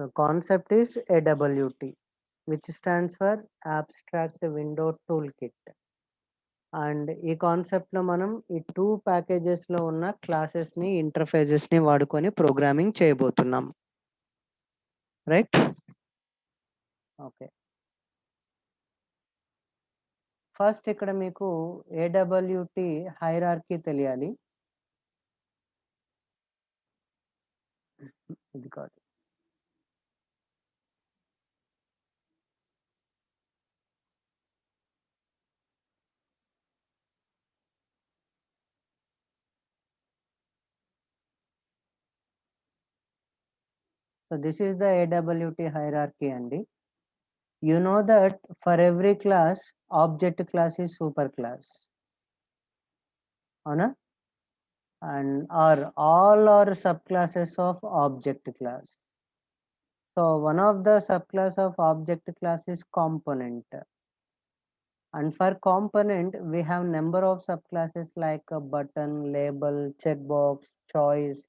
So concept is AWT, which stands for Abstract Window Toolkit. And ఈ కాన్సెప్ట్లో మనం ఈ 2 ప్యాకేజెస్లో ఉన్న క్లాసెస్ని ఇంటర్ఫేజెస్ని వాడుకొని ప్రోగ్రామింగ్ చేయబోతున్నాం. రైట్? ఓకే. ఫస్ట్ ఇక్కడ మీకు AWT హైరార్కీ తెలియాలి. ఇది కాదు. So this is the AWT hierarchy అండి. You know that for every class, object class is superclass. అవునా? And are all are subclasses of object class. So one of the subclass of object class is component. And for component, we have number of subclasses like a button, label, checkbox, choice,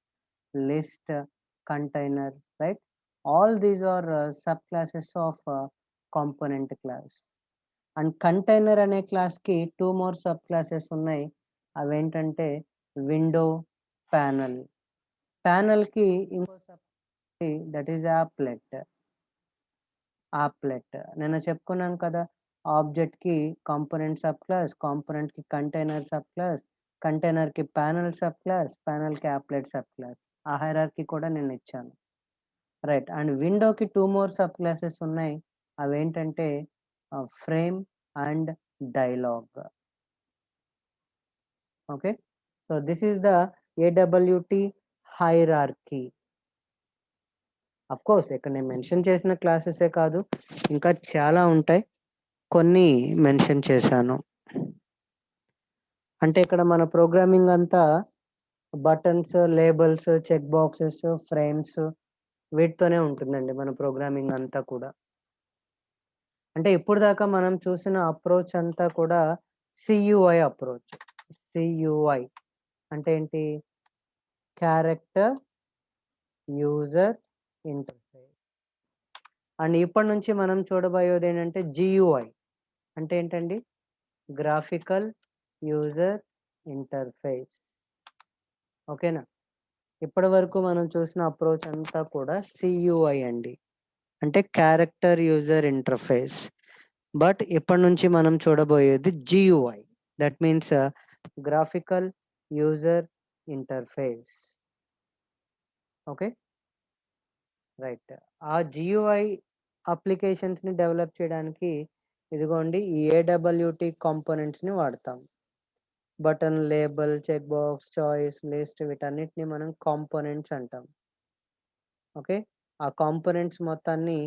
list, container, right? All these are subclasses of component class. And container అనే class కి 2 more subclasses ఉన్నాయి. అవేంటంటే window, panel. Panel కి ఇంకో subclass that is applet. నేను చెప్పుకున్నాను కదా, object కి కాంపోనెంట్ సబ్ క్లాస్, కాంపోనెంట్ కి కంటైనర్ సబ్ క్లాస్, కంటైనర్ కి ప్యానల్ సబ్ క్లాస్, ప్యానల్ కి అప్లెట్ సబ్ క్లాస్. ఆ హైరార్కీ కూడా నేను ఇచ్చాను. రైట్. అండ్ విండోకి 2 మోర్ సబ్ క్లాసెస్ ఉన్నాయి. అవేంటంటే frame and dialog. Okay. So this is the AWT hierarchy. Of course ఇక్కడ నేను మెన్షన్ చేసిన క్లాసెసే కాదు, ఇంకా చాలా ఉంటాయి. కొన్ని మెన్షన్ చేశాను. అంటే ఇక్కడ మన ప్రోగ్రామింగ్ అంతా buttons, labels, check boxes, frames వీటితోనే ఉంటుందండి మన ప్రోగ్రామింగ్ అంతా కూడా. అంటే ఇప్పుడు దాకా మనం చూసిన అప్రోచ్ అంతా కూడా CUI అప్రోచ్. CUI అంటే ఏంటి? Character user interface. అండ్ ఇప్పటి నుంచి మనం చూడబోయేది ఏంటంటే GUI అంటే ఏంటండి? Graphical user interface. ఓకేనా? ఇప్పటి వరకు మనం చూసిన అప్రోచ్ అంతా కూడా CUI అండి, అంటే క్యారెక్టర్ యూజర్ ఇంటర్ఫేస్. బట్ ఇప్పటి నుంచి మనం చూడబోయేది GUI, that means graphical user interface. Okay, right. ఆ GUI అప్లికేషన్స్ని డెవలప్ చేయడానికి ఇదిగోండి ఈ AWT కాంపోనెంట్స్ని వాడతాం. Button, label, check box, choice, list వీటన్నిటిని మనం కాంపోనెంట్స్ అంటాం. ఓకే, ఆ కాంపోనెంట్స్ మొత్తాన్ని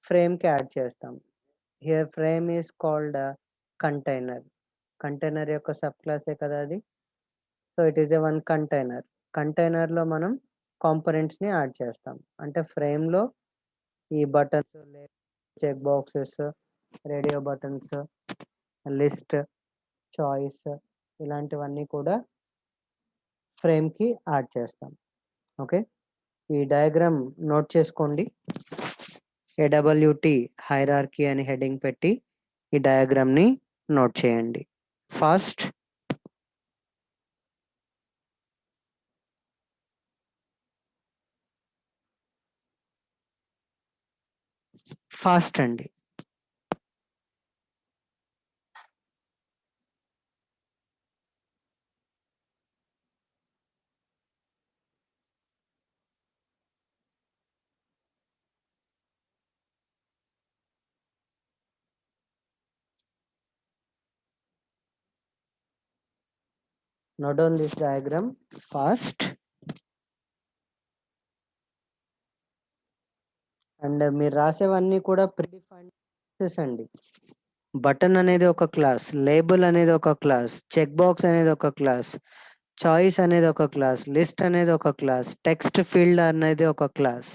ఫ్రేమ్కి యాడ్ చేస్తాం. Here frame is called container. Container యొక్క సబ్ క్లాసే కదా అది. So it is a one container. కంటైనర్లో మనం కాంపోనెంట్స్ని యాడ్ చేస్తాం. అంటే ఫ్రేమ్లో ఈ buttons, check boxes, radio buttons, list, choice ఇలాంటివన్నీ కూడా ఫ్రేమ్కి యాడ్ చేస్తాం. ఓకే, ఈ డయాగ్రామ్ నోట్ చేసుకోండి. AWT హైరార్కీ అని హెడ్డింగ్ పెట్టి ఈ డయాగ్రామ్ని నోట్ చేయండి. ఫాస్ట్ అండి. Note down this diagram fast. And మీరు రాసేవన్నీ కూడా ప్రీడిఫైన్డ్ అండి. బటన్ అనేది ఒక క్లాస్, లేబుల్ అనేది ఒక క్లాస్, చెక్ బాక్స్ అనేది ఒక క్లాస్, చాయిస్ అనేది ఒక క్లాస్, లిస్ట్ అనేది ఒక క్లాస్, టెక్స్ట్ ఫీల్డ్ అనేది ఒక క్లాస్.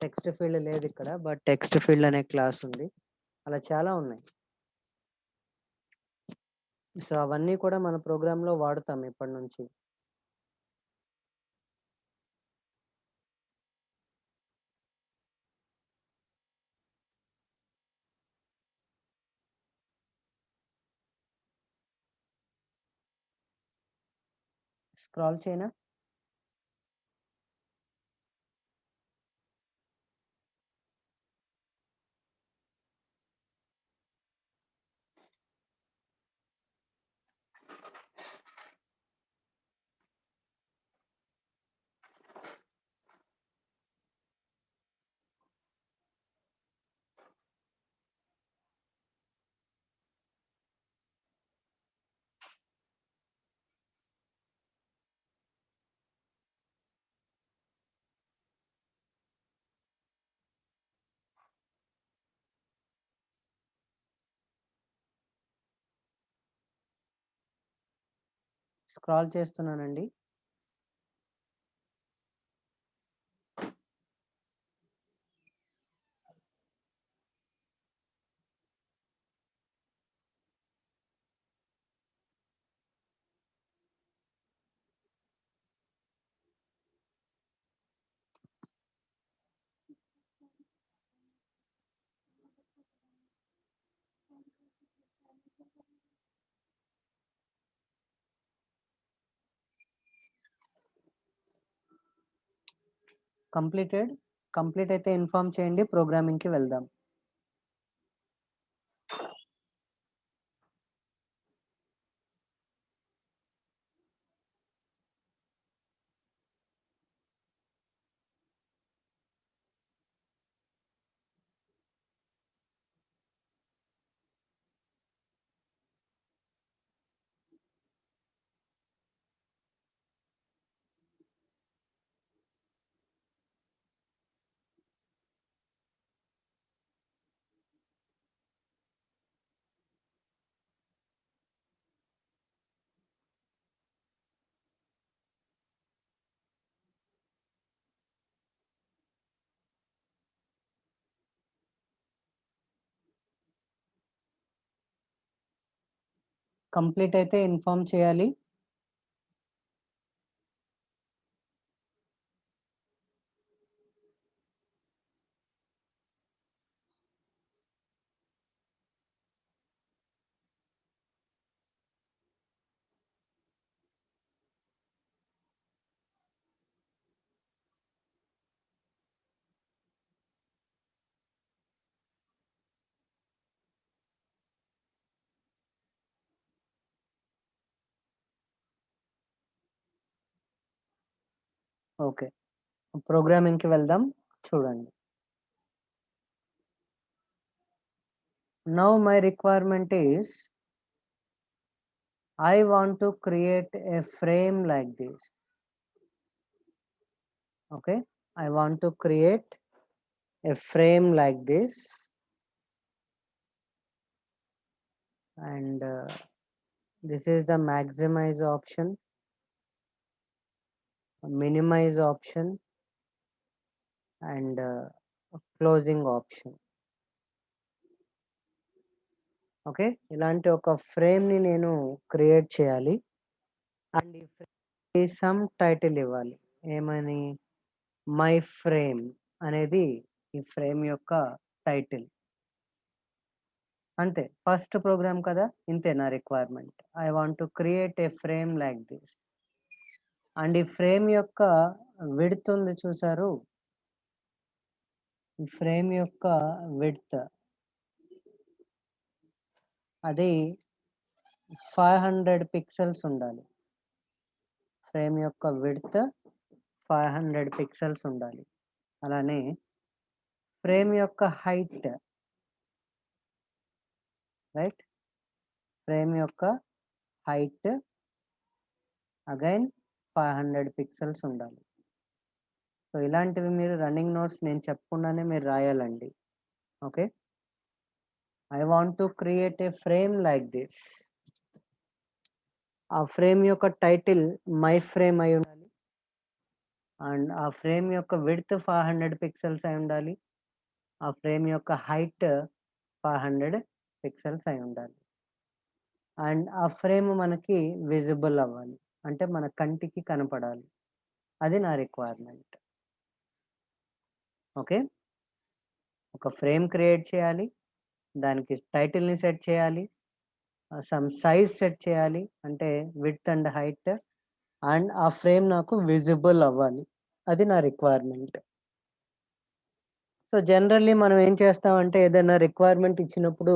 టెక్స్ట్ ఫీల్డ్ లేదు ఇక్కడ, బట్ టెక్స్ట్ ఫీల్డ్ అనే క్లాస్ ఉంది. అలా చాలా ఉన్నాయి. సో అవన్నీ కూడా మన ప్రోగ్రాంలో వాడుతాం ఇప్పటి నుంచి. స్క్రాల్ చేయనా? స్క్రాల్ చేస్తున్నానండి. కంప్లీటెడ్. కంప్లీట్ అయితే ఇన్ఫార్మ్ చేయండి. ప్రోగ్రామింగ్‌కి వెళ్దాం. కంప్లీట్ అయితే ఇన్ఫార్మ్ చేయాలి. ఓకే. ప్రోగ్రామింగ్‌కి వెళ్దాం. చూడండి. Now my requirement is I want to create a frame like this. Okay. I want to create a frame like this, and this is the maximize option, minimize option, and closing option. Okay. ఇలాంటి ఒక ఫ్రేమ్‌ని నేను create చేయాలి. And ఈ ఫ్రేమ్‌కి some title ఇవ్వాలి. ఏమని? My frame అనేది ఈ frame యొక్క టైటిల్. అంతే. ఫస్ట్ ప్రోగ్రామ్ కదా! ఇంతే నా requirement. I want to create a frame like this. And ఈ ఫ్రేమ్ యొక్క విడ్త్ ఉంది చూసారు? ఈ ఫ్రేమ్ యొక్క విడ్త్ అది 500 పిక్సెల్స్ ఉండాలి. ఫ్రేమ్ యొక్క విడ్త్ 500 పిక్సెల్స్ ఉండాలి. అలానే ఫ్రేమ్ యొక్క హైట్, రైట్? ఫ్రేమ్ యొక్క హైట్ అగైన్ 500 పిక్సెల్స్ ఉండాలి. సో, ఇలాంటివి మీరు రన్నింగ్ నోట్స్ నేను చెప్పకుండానే మీరు రాయాలండి. Okay. I want to create a frame like this. ఆ ఫ్రేమ్ యొక్క టైటిల్ మై ఫ్రేమ్ అయి ఉండాలి. అండ్ ఆ ఫ్రేమ్ యొక్క విడ్త్ 500 పిక్సెల్స్ అయి ఉండాలి. ఆ ఫ్రేమ్ యొక్క హైట్ 500 పిక్సెల్స్ అయి ఉండాలి. అండ్ ఆ ఫ్రేమ్ మనకి విజిబుల్ అవ్వాలి. అంటే మన కంటికి కనపడాలి. అది నా రిక్వైర్మెంట్. ఓకే. ఒక ఫ్రేమ్ క్రియేట్ చేయాలి. దానికి టైటిల్‌ని సెట్ చేయాలి. సమ్ సైజ్ సెట్ చేయాలి. అంటే విడ్త్ అండ్ హైట్. అండ్ ఆ ఫ్రేమ్ నాకు విజిబుల్ అవ్వాలి. అది నా రిక్వైర్మెంట్. సో జనరల్లీ మనం ఏం చేస్తామంటే ఏదైనా రిక్వైర్మెంట్ ఇచ్చినప్పుడు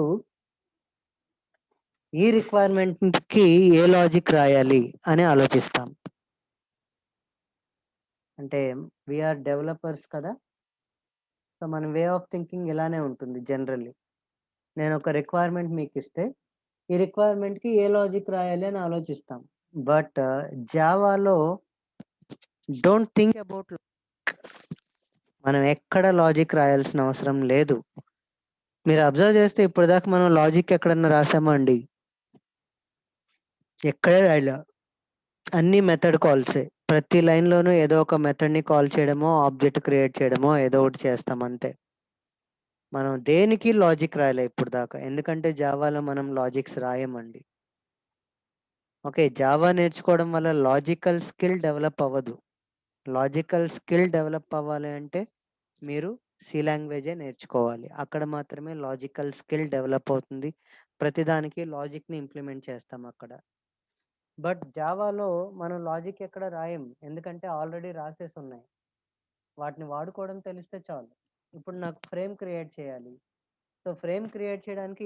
ఈ రిక్వైర్మెంట్‌కి ఏ లాజిక్ రాయాలి అని ఆలోచిస్తాం. అంటే వి ఆర్ డెవలపర్స్ కదా! సో మన వే ఆఫ్ థింకింగ్ ఇలానే ఉంటుంది జనరల్లీ. నేను ఒక రిక్వైర్మెంట్ మీకిస్తే ఈ రిక్వైర్మెంట్‌కి ఏ లాజిక్ రాయాలి అని ఆలోచిస్తాం. బట్ జావాలో డోంట్ థింక్ అబౌట్ మనం ఎక్కడ లాజిక్ రాయాల్సిన అవసరం లేదు. మీరు అబ్జర్వ్ చేస్తే ఇప్పటిదాకా మనం లాజిక్ ఎక్కడన్నా రాసామా అండి? ఎక్కడే రాయలా. అన్ని మెథడ్ కాల్సే. ప్రతి లైన్‌లోనూ ఏదో ఒక మెథడ్‌ని కాల్ చేయడమో, ఆబ్జెక్ట్ క్రియేట్ చేయడమో ఏదో ఒకటి చేస్తాం అంతే. మనం దేనికి లాజిక్ రాయలే ఇప్పటిదాకా. ఎందుకంటే జావాలో మనం లాజిక్స్ రాయమండి. ఓకే. జావా నేర్చుకోవడం వల్ల లాజికల్ స్కిల్ డెవలప్ అవ్వదు. లాజికల్ స్కిల్ డెవలప్ అవ్వాలి అంటే మీరు సి లాంగ్వేజే నేర్చుకోవాలి. అక్కడ మాత్రమే లాజికల్ స్కిల్ డెవలప్ అవుతుంది. ప్రతిదానికి లాజిక్‌ని ఇంప్లిమెంట్ చేస్తాం అక్కడ. బట్ జావాలో మనం లాజిక్ ఎక్కడ రాయం. ఎందుకంటే ఆల్రెడీ రాసేసున్నాయి. వాటిని వాడుకోవడం తెలిస్తే చాలు. ఇప్పుడు నాకు ఫ్రేమ్ క్రియేట్ చేయాలి. సో ఫ్రేమ్ క్రియేట్ చేయడానికి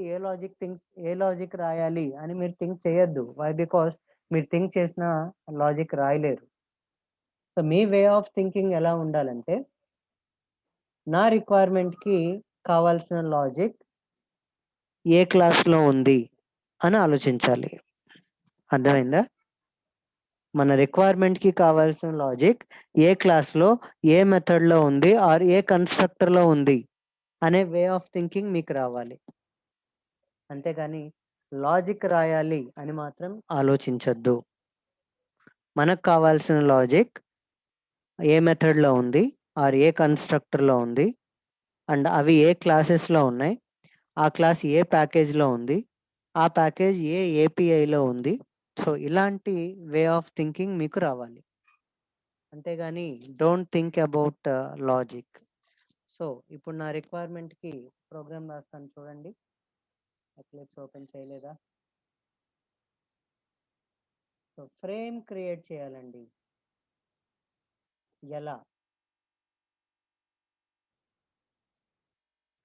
ఏ లాజిక్ రాయాలి అని మీరు థింక్ చేయొద్దు. వై? బికాజ్ మీరు థింక్ చేసిన లాజిక్ రాయలేరు. సో మీ వే ఆఫ్ థింకింగ్ ఎలా ఉండాలంటే నా రిక్వైర్మెంట్‌కి కావాల్సిన లాజిక్ ఏ క్లాస్‌లో ఉంది అని ఆలోచించాలి. అర్థమైందా? మన రిక్వైర్మెంట్‌కి కావాల్సిన లాజిక్ ఏ క్లాస్‌లో, ఏ మెథడ్‌లో ఉంది ఆర్ ఏ కన్‌స్ట్రక్టర్‌లో ఉంది అనే వే ఆఫ్ థింకింగ్ మీకు రావాలి. అంతేగాని లాజిక్ రాయాలి అని మాత్రం ఆలోచించొద్దు. మనకు కావాల్సిన లాజిక్ ఏ మెథడ్‌లో ఉంది ఆర్ ఏ కన్‌స్ట్రక్టర్‌లో ఉంది అండ్ అవి ఏ క్లాసెస్‌లో ఉన్నాయి. ఆ క్లాస్ ఏ ప్యాకేజ్‌లో ఉంది. ఆ ప్యాకేజ్ ఏ ఏపీఐలో ఉంది. సో ఇలాంటి వే ఆఫ్ థింకింగ్ మీకు రావాలి. అంతేగాని don't think about logic. So ఇప్పుడు నా రిక్వైర్మెంట్‌కి ప్రోగ్రామ్ రాస్తాను చూడండి. ఎక్లిప్స్ ఓపెన్ చేయలేదా? సో ఫ్రేమ్ క్రియేట్ చేయాలండి. ఎలా?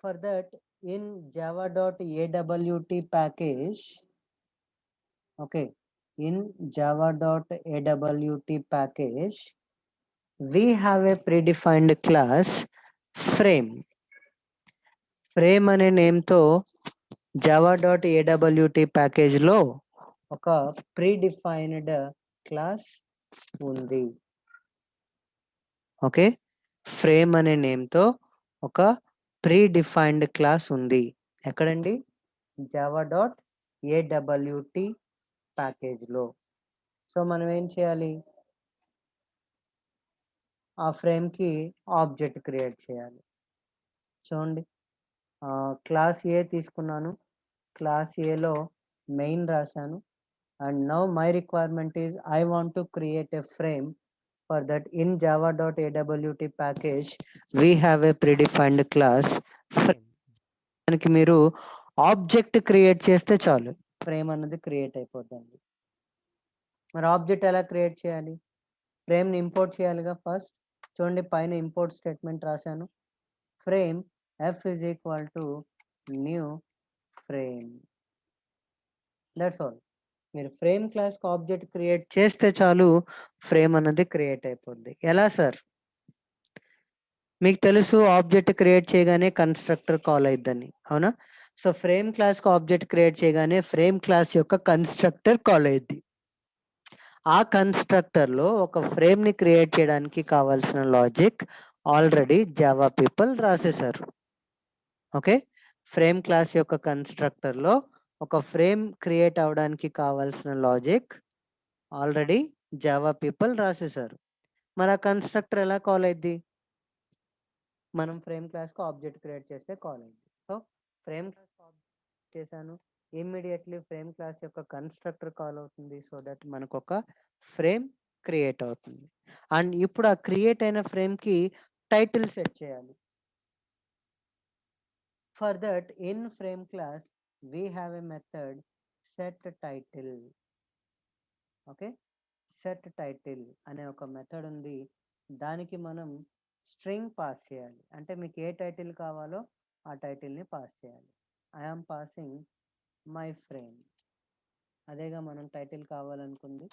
For that, in java.awt package, okay, in java.awt package, we have a predefined class frame. Frame అనే నేమ్తో java.awt ప్యాకేజ్లో ఒక ప్రీడిఫైన్డ్ క్లాస్ ఉంది. ఓకే, ఫ్రేమ్ అనే నేమ్తో ఒక ప్రీడిఫైన్డ్ క్లాస్ ఉంది. ఎక్కడండి? java.awt ప్యాకేజ్లో. సో మనం ఏం చేయాలి? ఆ ఫ్రేమ్‌కి ఆబ్జెక్ట్ క్రియేట్ చేయాలి. చూడండి, క్లాస్ ఏ తీసుకున్నాను. క్లాస్ ఏలో మెయిన్ రాశాను. And now my requirement is I want to create a frame. For that in java.awt package we have a predefined class frame. దానికి మీరు ఆబ్జెక్ట్ క్రియేట్ చేస్తే చాలు, ఫ్రేమ్ అన్నది క్రియేట్ అయిపోతుంది. మరి ఆబ్జెక్ట్ ఎలా క్రియేట్ చేయాలి? ఫ్రేమ్‌ని ఇంపోర్ట్ చేయాలిగా ఫస్ట్. చూడండి, పైన ఇంపోర్ట్ స్టేట్మెంట్ రాశాను. Frame f is equal to new frame. That's all. మీరు ఫ్రేమ్ క్లాస్‌కి ఆబ్జెక్ట్ క్రియేట్ చేస్తే చాలు, ఫ్రేమ్ అన్నది క్రియేట్ అయిపోద్ది. ఎలా సార్? మీకు తెలుసు ఆబ్జెక్ట్ క్రియేట్ చేయగానే కన్‌స్ట్రక్టర్ కాల్ అయిద్దని, అవునా? సో ఫ్రేమ్ క్లాస్‌కి ఆబ్జెక్ట్ క్రియేట్ చేయగానే ఫ్రేమ్ క్లాస్ యొక్క కన్‌స్ట్రక్టర్ కాల్ అయిద్ది. ఆ కన్‌స్ట్రక్టర్‌లో ఒక ఫ్రేమ్‌ని క్రియేట్ చేయడానికి కావాల్సిన లాజిక్ ఆల్రెడీ జావా పీపుల్ రాసేశారు. ఓకే, ఫ్రేమ్ క్లాస్ యొక్క కన్‌స్ట్రక్టర్‌లో ఒక ఫ్రేమ్ క్రియేట్ అవ్వడానికి కావాల్సిన లాజిక్ ఆల్రెడీ జావా పీపుల్ రాసేశారు. మరి ఆ కన్‌స్ట్రక్టర్ ఎలా కాల్ అయిద్ది? మనం ఫ్రేమ్ క్లాస్‌కి ఆబ్జెక్ట్ క్రియేట్ చేస్తే కాల్ అయిద్ది. సో ఫ్రేమ్ క్లాస్ ఆబ్జెక్ట్ చేశాను. ఇమ్మీడియేట్‌లీ ఫ్రేమ్ క్లాస్ యొక్క కన్‌స్ట్రక్టర్ కాల్ అవుతుంది. సో దట్ మనకొక ఫ్రేమ్ క్రియేట్ అవుతుంది. అండ్ ఇప్పుడు ఆ క్రియేట్ అయిన ఫ్రేమ్‌కి టైటిల్ సెట్ చేయాలి. For that, in frame class, we have a method set title. Okay, set title అనే ఒక మెథడ్ ఉంది. దానికి మనం స్ట్రింగ్ పాస్ చేయాలి. అంటే మీకు ఏ టైటిల్ కావాలో ఆ టైటిల్ని పాస్ చేయాలి. I am passing my frame. అదేగా మనం టైటిల్ కావాలనుకుంది.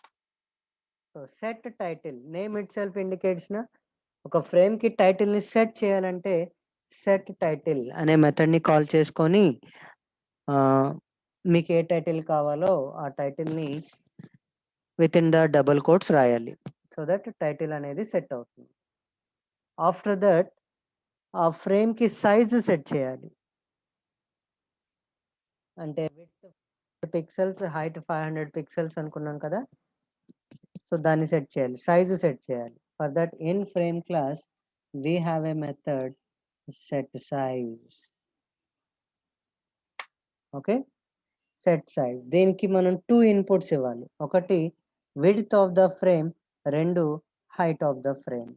So set title name itself indicates నా ఒక ఫ్రేమ్కి టైటిల్ని సెట్ చేయాలంటే సెట్ టైటిల్ అనే మెథడ్ని కాల్ చేసుకొని మీకు ఏ టైటిల్ కావాలో ఆ టైటిల్ని within the double quotes రాయాలి. సో దట్ టైటిల్ అనేది సెట్ అవుతుంది. ఆఫ్టర్ దట్ ఆ ఫ్రేమ్కి సైజ్ సెట్ చేయాలి. అంటే విత్ పిక్సెల్స్, హైట్ 500 పిక్సెల్స్ అనుకున్నాం కదా. సో దాన్ని సెట్ చేయాలి, సైజ్ సెట్ చేయాలి. For that in frame class we have a method set size. Okay, set size. దీనికి మనం 2 ఇన్పుట్స్ ఇవ్వాలి. ఒకటి విడ్త్ ఆఫ్ ద ఫ్రేమ్, రెండు height of the frame.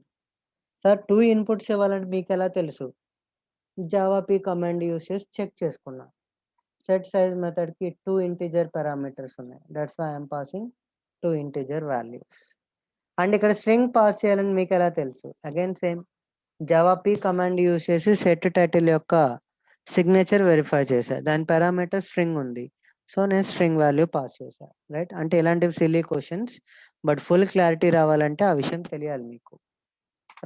Sir 2 inputs ఇవ్వాలంటే మీకు ఎలా తెలుసు? జావా పీ కమాండ్ యూస్ చేసి చెక్ చేసుకున్నా. సెట్ సైజ్ మెథడ్కి 2 ఇంటిజర్ పారామీటర్స్ ఉన్నాయి. That's why I'm passing 2 integer values. And ఇక్కడ స్ట్రింగ్ పాస్ చేయాలని మీకు ఎలా తెలుసు? Again same Java P command use చేసి సెట్ టైటిల్ యొక్క సిగ్నేచర్ వెరిఫై చేశా. దాని పారామీటర్ స్ట్రింగ్ ఉంది. సో నేను స్ట్రింగ్ వాల్యూ పాస్ చేశా. రైట్, అంటే ఇలాంటివి silly questions, but full clarity రావాలంటే ఆ విషయం తెలియాలి మీకు.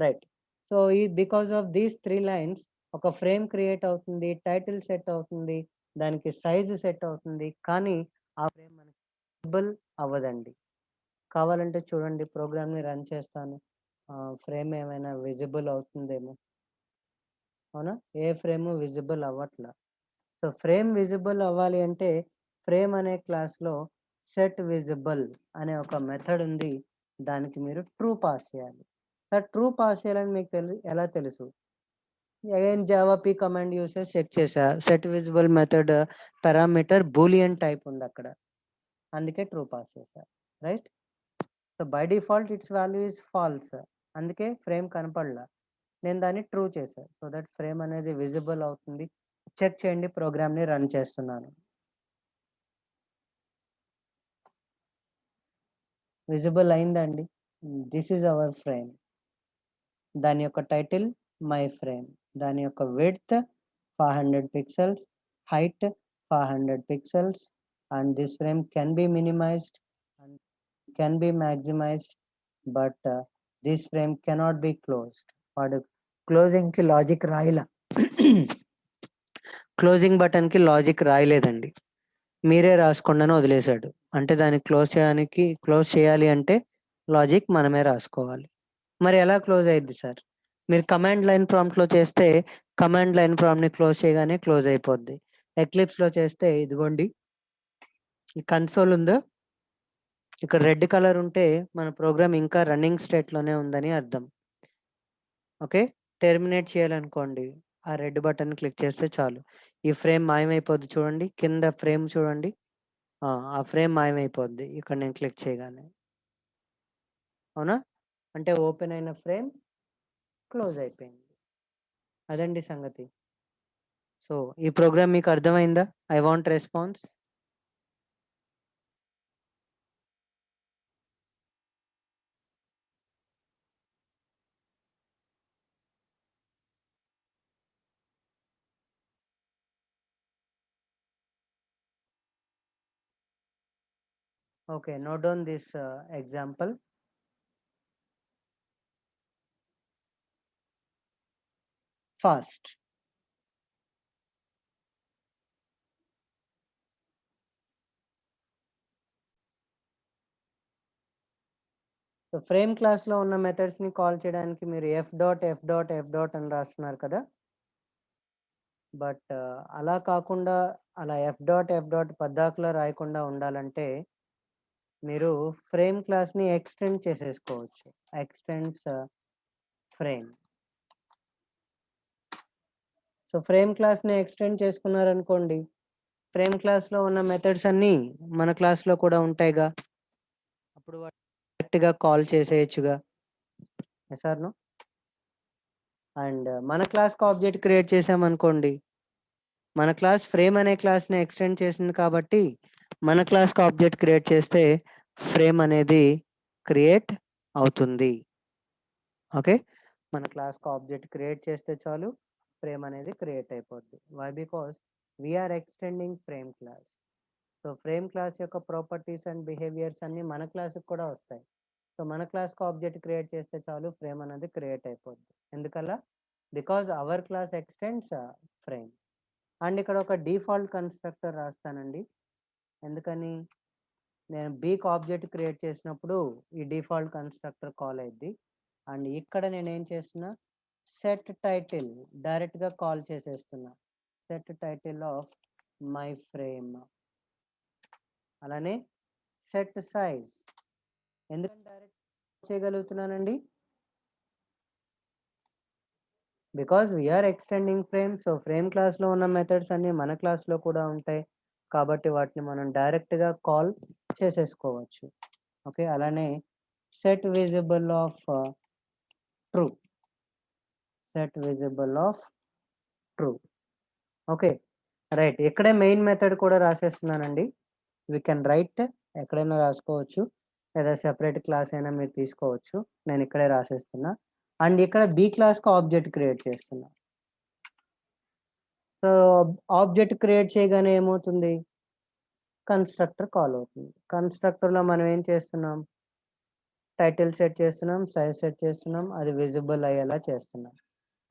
రైట్, సో ఈ బికాస్ ఆఫ్ దీస్ 3 లైన్స్ ఒక ఫ్రేమ్ క్రియేట్ అవుతుంది, టైటిల్ సెట్ అవుతుంది, దానికి సైజ్ సెట్ అవుతుంది. కానీ ఆ ఫ్రేమ్ మనకి విజిబుల్ అవ్వదండి. కావాలంటే చూడండి, ప్రోగ్రామ్ని రన్ చేస్తాను, ఫ్రేమ్ ఏమైనా విజిబుల్ అవుతుందేమో. అవునా, ఏ ఫ్రేమ్ విజిబుల్ అవ్వట్లా. సో ఫ్రేమ్ విజిబుల్ అవ్వాలి అంటే ఫ్రేమ్ అనే క్లాస్లో సెట్ విజిబుల్ అనే ఒక మెథడ్ ఉంది. దానికి మీరు ట్రూ పాస్ చేయాలి. సార్ ట్రూ పాస్ చేయాలని మీకు ఎలా తెలుసు? Again Java P command use చేసి చెక్ చేశా. Set visible method parameter Boolean type ఉంది అక్కడ, అందుకే ట్రూ పాస్ చేశా. Right, so by default it's value is false, అందుకే ఫ్రేమ్ కనపడలా. నేను దాన్ని ట్రూ చేశాను. సో దట్ ఫ్రేమ్ అనేది విజిబుల్ అవుతుంది. చెక్ చేయండి, ప్రోగ్రామ్ని రన్ చేస్తున్నాను. విజిబుల్ అయిందండి. This is our frame. దాని యొక్క టైటిల్ మై ఫ్రేమ్. దాని యొక్క width 500 pixels, height 500 pixels. And this frame can be minimised and can be maximised, but this frame cannot be closed. వాడు క్లోజింగ్కి లాజిక్ రాయలా, క్లోజింగ్ బటన్కి లాజిక్ రాయలేదండి, మీరే రాసుకోండి అని వదిలేశాడు. అంటే దాన్ని క్లోజ్ చేయాలి అంటే లాజిక్ మనమే రాసుకోవాలి. మరి ఎలా క్లోజ్ అయ్యిద్ది సార్? మీరు కమాండ్ లైన్ ప్రాంప్ట్లో చేస్తే కమాండ్ లైన్ ప్రాంప్ట్ని క్లోజ్ చేయగానే క్లోజ్ అయిపోద్ది. ఎక్లిప్స్లో చేస్తే ఇదిగోండి ఈ కన్సోల్ ఉందో, ఇక్కడ రెడ్ కలర్ ఉంటే మన ప్రోగ్రామ్ ఇంకా రన్నింగ్ స్టేట్లోనే ఉందని అర్థం. ఓకే, టెర్మినేట్ చేయాలనుకోండి, ఆ రెడ్ బటన్ క్లిక్ చేస్తే చాలు. ఈ ఫ్రేమ్ మాయమైపోద్ది చూడండి, కింద ఫ్రేమ్ చూడండి, ఆ ఫ్రేమ్ మాయమైపోద్ది ఇక్కడ నేను క్లిక్ చేయగానే. అవునా, అంటే ఓపెన్ అయిన ఫ్రేమ్ క్లోజ్ అయిపోయింది. అదండి సంగతి. సో ఈ ప్రోగ్రామ్ మీకు అర్థమైందా? I want response. Okay, note down this example. Fast. So frame క్లాస్లో ఉన్న మెథడ్స్ని కాల్ చేయడానికి మీరు ఎఫ్ డాట్ అని రాస్తున్నారు కదా. బట్ అలా కాకుండా, అలా ఎఫ్ డాట్ పద్దాకులో రాయకుండా ఉండాలంటే మీరు ఫ్రేమ్ క్లాస్ని ఎక్స్టెండ్ చేసేసుకోవచ్చు. Extends frame. సో ఫ్రేమ్ క్లాస్ని ఎక్స్టెండ్ చేసుకున్నారనుకోండి, ఫ్రేమ్ క్లాస్లో ఉన్న మెథడ్స్ అన్నీ మన క్లాస్లో కూడా ఉంటాయిగా, అప్పుడు డైరెక్ట్గా కాల్ చేసేయచ్చుగా. Sir no. అండ్ మన క్లాస్కి ఆబ్జెక్ట్ క్రియేట్ చేసామనుకోండి, మన క్లాస్ ఫ్రేమ్ అనే క్లాస్ని ఎక్స్టెండ్ చేసింది కాబట్టి మన క్లాస్కి ఆబ్జెక్ట్ క్రియేట్ చేస్తే ఫ్రేమ్ అనేది క్రియేట్ అవుతుంది. ఓకే. మన క్లాస్‌కి ఆబ్జెక్ట్ క్రియేట్ చేస్తే చాలు ఫ్రేమ్ అనేది క్రియేట్ అయిపోద్ది. Why? Because we're extending frame class. So frame class యొక్క ప్రాపర్టీస్ అండ్ బిహేవియర్స్ అన్నీ మన క్లాస్‌కి కూడా వస్తాయి. సో మన క్లాస్‌కి ఆబ్జెక్ట్ క్రియేట్ చేస్తే చాలు ఫ్రేమ్ అనేది క్రియేట్ అయిపోద్ది. ఎందుకలా? Because our class extends frame. And ఇక్కడ ఒక డిఫాల్ట్ కన్‌స్ట్రక్టర్ రాస్తానండి. ఎందుకని? నేను బీకి ఆబ్జెక్ట్ క్రియేట్ చేసినప్పుడు ఈ డిఫాల్ట్ కన్‌స్ట్రక్టర్ కాల్ అయిద్ది. అండ్ ఇక్కడ నేనేం చేస్తున్నా, సెట్ టైటిల్ డైరెక్ట్‌గా కాల్ చేసేస్తున్నా. Set title of my frame. అలానే సెట్ సైజ్. ఎందుకని డైరెక్ట్ చేయగలుగుతున్నానండి? Because we are extending frame. So frame క్లాస్‌లో ఉన్న మెథడ్స్ అన్నీ మన క్లాస్‌లో కూడా ఉంటాయి. కాబట్టి వాటిని మనం డైరెక్ట్‌గా కాల్ చేసేసుకోవచ్చు. ఓకే. అలానే set visible of true. Set visible of true. Okay. Right. ఇక్కడే మెయిన్ మెథడ్ కూడా రాసేస్తున్నానండి. వి కెన్ రైట్ ఎక్కడైనా రాసుకోవచ్చు. లేదా సెపరేట్ క్లాస్ అయినా మీరు తీసుకోవచ్చు. నేను ఇక్కడే రాసేస్తున్నా. అండ్ ఇక్కడ బి క్లాస్‌కి ఆబ్జెక్ట్ క్రియేట్ చేస్తున్నా. సో ఆబ్జెక్ట్ క్రియేట్ చేయగానే ఏమవుతుంది? కన్‌స్ట్రక్టర్ కాల్ అవుతుంది. కన్‌స్ట్రక్టర్‌లో మనం ఏం చేస్తున్నాం? టైటిల్ సెట్ చేస్తున్నాం, సైజ్ సెట్ చేస్తున్నాం, అది విజిబుల్ అయ్యేలా చేస్తున్నాం.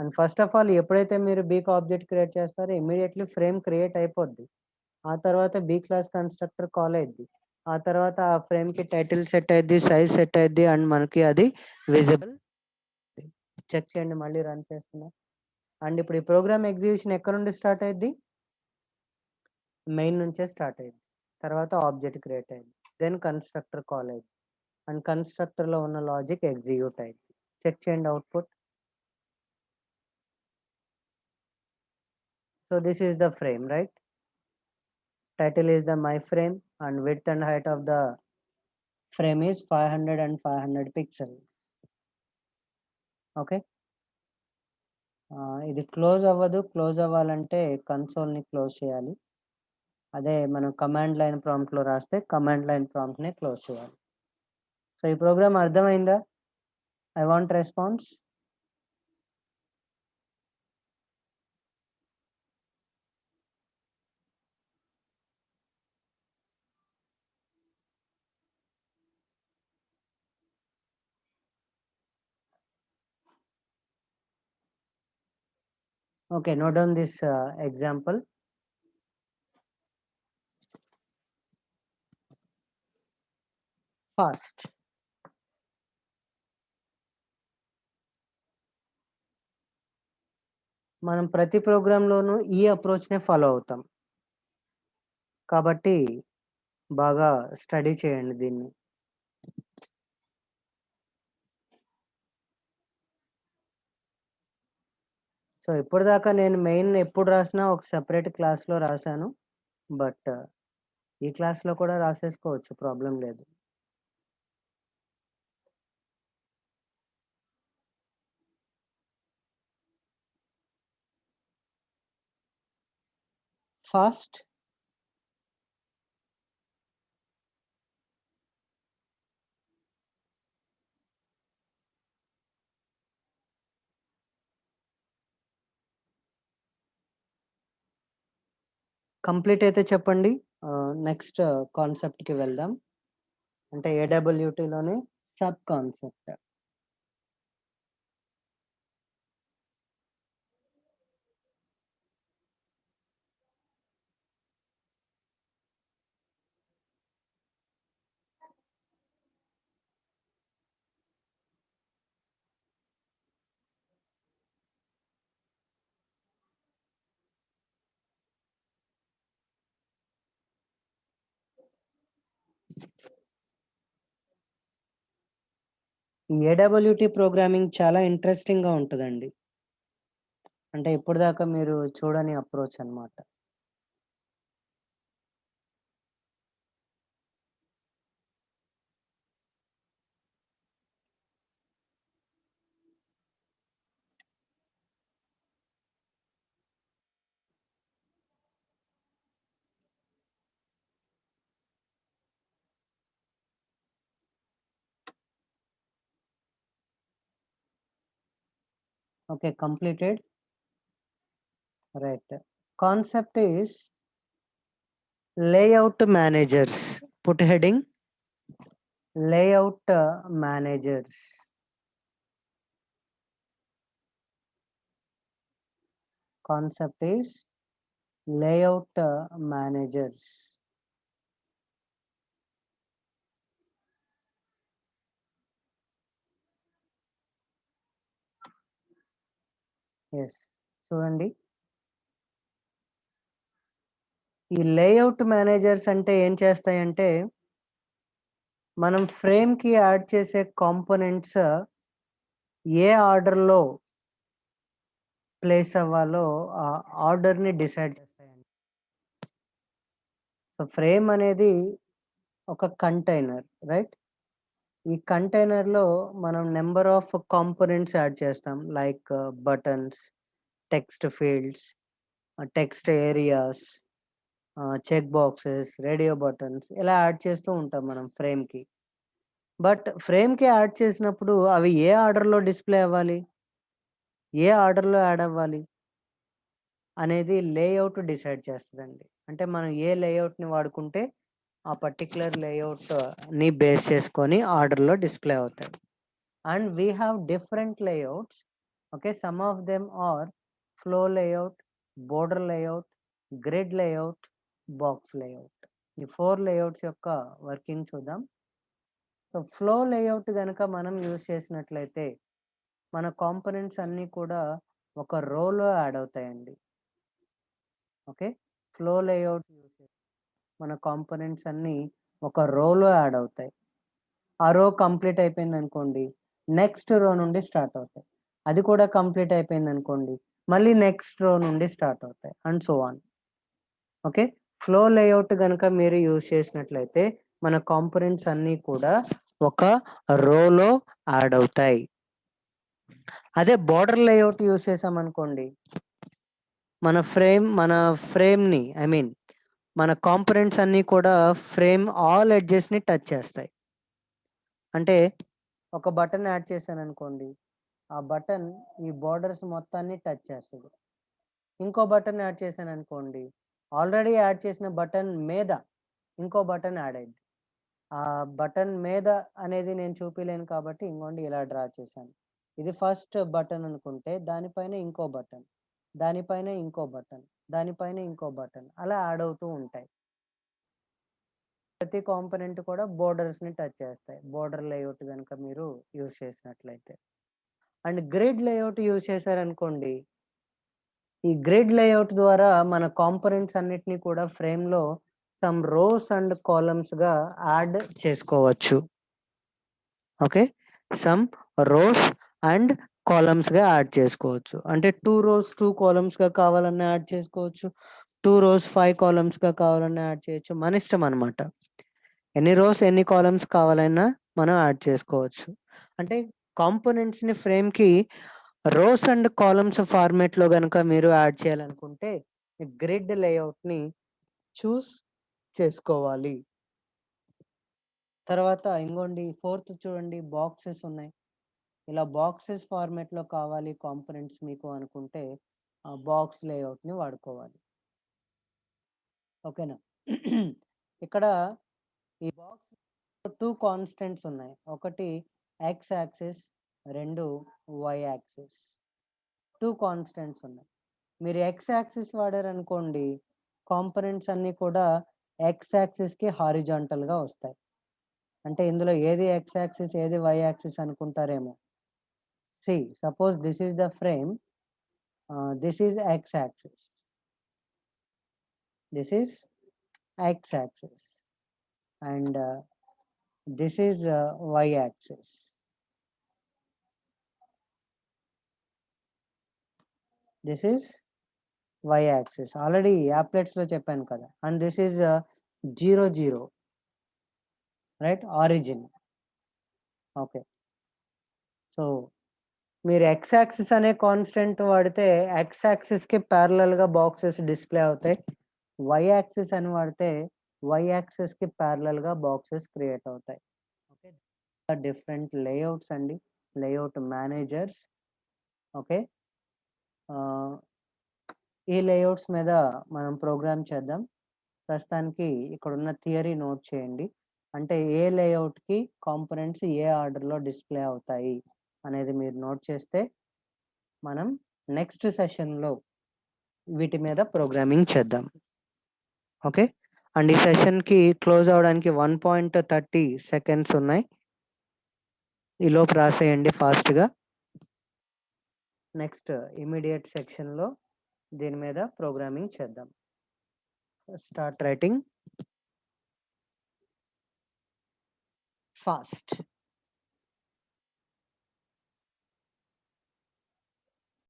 అండ్ ఫస్ట్ ఆఫ్ ఆల్ ఎప్పుడైతే మీరు బీకి ఆబ్జెక్ట్ క్రియేట్ చేస్తారో ఇమ్మీడియేట్‌లీ ఫ్రేమ్ క్రియేట్ అయిపోద్ది. ఆ తర్వాత బి క్లాస్ కన్‌స్ట్రక్టర్ కాల్ అయిద్ది. ఆ తర్వాత ఆ ఫ్రేమ్‌కి టైటిల్ సెట్ అయిద్ది, సైజ్ సెట్ అయిద్ది అండ్ మనకి అది విజిబుల్. చెక్ చేయండి, మళ్ళీ రన్ చేస్తున్నా. అండ్ ఇప్పుడు ఈ ప్రోగ్రామ్ ఎగ్జిక్యూషన్ ఎక్కడ నుండి స్టార్ట్ అయిద్ది? మెయిన్ నుంచే స్టార్ట్ అయింది. తర్వాత ఆబ్జెక్ట్ క్రియేట్ అయింది. దెన్ కన్‌స్ట్రక్టర్ కాల్ అయింది. అండ్ కన్‌స్ట్రక్టర్‌లో ఉన్న లాజిక్ ఎగ్జిక్యూట్ అయింది. చెక్ చేయండి output. So this is the frame, right? Title is the my frame and width and height of the frame is 500 and 500 pixels. Okay. ఇది close అవ్వదు. Close అవ్వాలంటే కన్సోల్‌ని close చేయాలి. అదే మనం కమాండ్ లైన్ ప్రాంప్ట్‌లో రాస్తే command line ప్రాంప్ట్‌నే close చేయాలి. So ఈ programme అర్థమైందా? I want response. Okay. Note down this example. Fast. మనం ప్రతి ప్రోగ్రామ్‌లోనూ ఈ అప్రోచ్‌నే ఫాలో అవుతాం. కాబట్టి బాగా స్టడీ చేయండి దీన్ని. సో ఇప్పటిదాకా నేను మెయిన్ ఎప్పుడు రాసినా ఒక సెపరేట్ క్లాస్‌లో రాసాను. బట్ ఈ క్లాస్‌లో కూడా రాసేసుకోవచ్చు, ప్రాబ్లమ్ లేదు. ఫాస్ట్. కంప్లీట్ అయితే చెప్పండి. నెక్స్ట్ కాన్సెప్ట్‌కి వెళ్దాం. అంటే ఏడబ్ల్యూటీలోనే సబ్ కాన్సెప్ట్. ఈ ఏడబ్ల్యూటీ ప్రోగ్రామింగ్ చాలా ఇంట్రెస్టింగ్‌గా ఉంటదండి. అంటే ఇప్పటిదాకా మీరు చూడని అప్రోచ్ అన్నమాట. Okay, completed. Right. Concept is layout managers. Put heading layout managers. Concept is layout managers. Yes, చూడండి. ఈ లేఅవుట్ మేనేజర్స్ అంటే ఏం చేస్తాయంటే మనం ఫ్రేమ్ కి యాడ్ చేసే కాంపోనెంట్స్ ఏ ఆర్డర్లో ప్లేస్ అవ్వాలో ఆ ఆర్డర్ని డిసైడ్ చేస్తాయండి. సో ఫ్రేమ్ అనేది ఒక కంటైనర్, రైట్? ఈ కంటైనర్లో మనం నెంబర్ ఆఫ్ కాంపోనెంట్స్ యాడ్ చేస్తాం, like buttons, text fields, text areas, check boxes, radio buttons ఇలా యాడ్ చేస్తూ ఉంటాం మనం ఫ్రేమ్కి. బట్ ఫ్రేమ్కి యాడ్ చేసినప్పుడు అవి ఏ ఆర్డర్లో డిస్ప్లే అవ్వాలి, ఏ ఆర్డర్లో యాడ్ అవ్వాలి అనేది లేఅవుట్ డిసైడ్ చేస్తుందండి. అంటే మనం ఏ లేఅవుట్ని వాడుకుంటే ఆ పర్టికులర్ లేఅవుట్ని బేస్ చేసుకొని ఆర్డర్లో డిస్ప్లే అవుతాయి. And we have different layouts. Okay, some of them are flow layout, border layout, grid layout, box layout. ఈ 4 లేఅవుట్స్ యొక్క వర్కింగ్ చూద్దాం. సో ఫ్లో లేఅవుట్ కనుక మనం యూజ్ చేసినట్లయితే మన కాంపోనెంట్స్ అన్నీ కూడా ఒక రోలో యాడ్ అవుతాయండి. ఓకే, ఫ్లో లేఅవుట్ యూజ్ చేసి మన కాంపోనెంట్స్ అన్నీ ఒక రోలో యాడ్ అవుతాయి. ఆ రో కంప్లీట్ అయిపోయింది అనుకోండి, నెక్స్ట్ రో నుండి స్టార్ట్ అవుతాయి. అది కూడా కంప్లీట్ అయిపోయింది అనుకోండి, మళ్ళీ నెక్స్ట్ రో నుండి స్టార్ట్ అవుతాయి, and so on. Okay, flow layout కనుక మీరు యూజ్ చేసినట్లయితే మన కాంపోనెంట్స్ అన్నీ కూడా ఒక రోలో యాడ్ అవుతాయి. అదే బార్డర్ లేఅవుట్ యూజ్ చేసామనుకోండి, మన ఫ్రేమ్ని ఐ మీన్ మన కాంపోనెంట్స్ అన్నీ కూడా ఫ్రేమ్ ఆల్ ఎడ్జెస్ని టచ్ చేస్తాయి. అంటే ఒక బటన్ యాడ్ చేశాను అనుకోండి, ఆ బటన్ ఈ బార్డర్స్ మొత్తాన్ని టచ్ చేస్తుంది. ఇంకో బటన్ యాడ్ చేశాను అనుకోండి, ఆల్రెడీ యాడ్ చేసిన బటన్ మీద ఇంకో బటన్ యాడ్ అయింది. ఆ బటన్ మీద అనేది నేను చూపించలేను కాబట్టి ఇంకోండి ఇలా డ్రా చేశాను. ఇది ఫస్ట్ బటన్ అనుకుంటే దానిపైన ఇంకో బటన్, దానిపైన ఇంకో బటన్, దానిపైన ఇంకో బటన్, అలా యాడ్ అవుతూ ఉంటాయి. ప్రతి కాంపోనెంట్ కూడా బోర్డర్స్ని టచ్ చేస్తాయి, బోర్డర్ లేఅవుట్ కనుక మీరు యూజ్ చేసినట్లయితే. అండ్ గ్రిడ్ లేఅవుట్ యూజ్ చేశారనుకోండి, ఈ గ్రిడ్ లేఅవుట్ ద్వారా మన కాంపోనెంట్స్ అన్నిటిని కూడా ఫ్రేమ్లో సమ్ రోస్ అండ్ కాలమ్స్గా యాడ్ చేసుకోవచ్చు. ఓకే, సమ్ రోస్ అండ్ కాలమ్స్గా యాడ్ చేసుకోవచ్చు. అంటే 2 rows 2 columnsగా కావాలన్నా యాడ్ చేసుకోవచ్చు, 2 rows 5 columnsగా కావాలన్నా యాడ్ చేయొచ్చు, మన ఇష్టం అనమాట. ఎన్ని రోస్ ఎన్ని కాలమ్స్ కావాలన్నా మనం యాడ్ చేసుకోవచ్చు. అంటే కాంపోనెంట్స్ని ఫ్రేమ్కి రోస్ అండ్ కాలమ్స్ ఫార్మేట్లో కనుక మీరు యాడ్ చేయాలనుకుంటే గ్రిడ్ లేఅవుట్ని చూస్ చేసుకోవాలి. తర్వాత ఇంకోండి ఫోర్త్ చూడండి, బాక్సెస్ ఉన్నాయి. ఇలా బాక్సెస్ ఫార్మేట్లో కావాలి కాంపోనెంట్స్ మీకు అనుకుంటే ఆ బాక్స్ లేఅవుట్ని వాడుకోవాలి. ఓకేనా? ఇక్కడ ఈ బాక్స్ 2 కాన్స్టెంట్స్ ఉన్నాయి. ఒకటి x axis, 2 y axis. 2 constants ఉన్నాయి. మీరు ఎక్స్ యాక్సిస్ వాడారనుకోండి, కాంపోనెంట్స్ అన్నీ కూడా ఎక్స్ యాక్సిస్కి హారిజాంటల్గా వస్తాయి. అంటే ఇందులో ఏది ఎక్స్ యాక్సిస్ ఏది వై యాక్సిస్ అనుకుంటారేమో. See suppose this is the frame, this is x axis, this is x axis, and this is y axis. This is y axis. Already applets lo cheppanu kada. And this is 0 0, right? Origin. Okay. So మీరు X axis అనే constant వాడితే X యాక్సిస్కి ప్యారలల్గా boxes display అవుతాయి. Why axis అని వాడితే why యాక్సిస్కి ప్యారలల్గా boxes create అవుతాయి. Okay, different layouts అండి, లేఅవుట్ మేనేజర్స్. ఓకే, ఈ లేఅవుట్స్ మీద మనం ప్రోగ్రామ్ చేద్దాం. ప్రస్తుతానికి ఇక్కడున్న థియరీ నోట్ చేయండి. అంటే ఏ లేఅవుట్‌కి కాంపోనెంట్స్ ఏ ఆర్డర్‌లో డిస్‌ప్లే అవుతాయి అనేది మీరు నోట్ చేస్తే, మనం నెక్స్ట్ సెషన్‌లో వీటి మీద ప్రోగ్రామింగ్ చేద్దాం. ఓకే. అండ్ ఈ సెషన్‌కి క్లోజ్ అవ్వడానికి 1.30 సెకండ్స్ ఉన్నాయి. ఈలోపు రాసేయండి ఫాస్ట్‌గా. నెక్స్ట్ ఇమ్మీడియేట్ సెక్షన్‌లో దీని మీద ప్రోగ్రామింగ్ చేద్దాం. Start writing fast.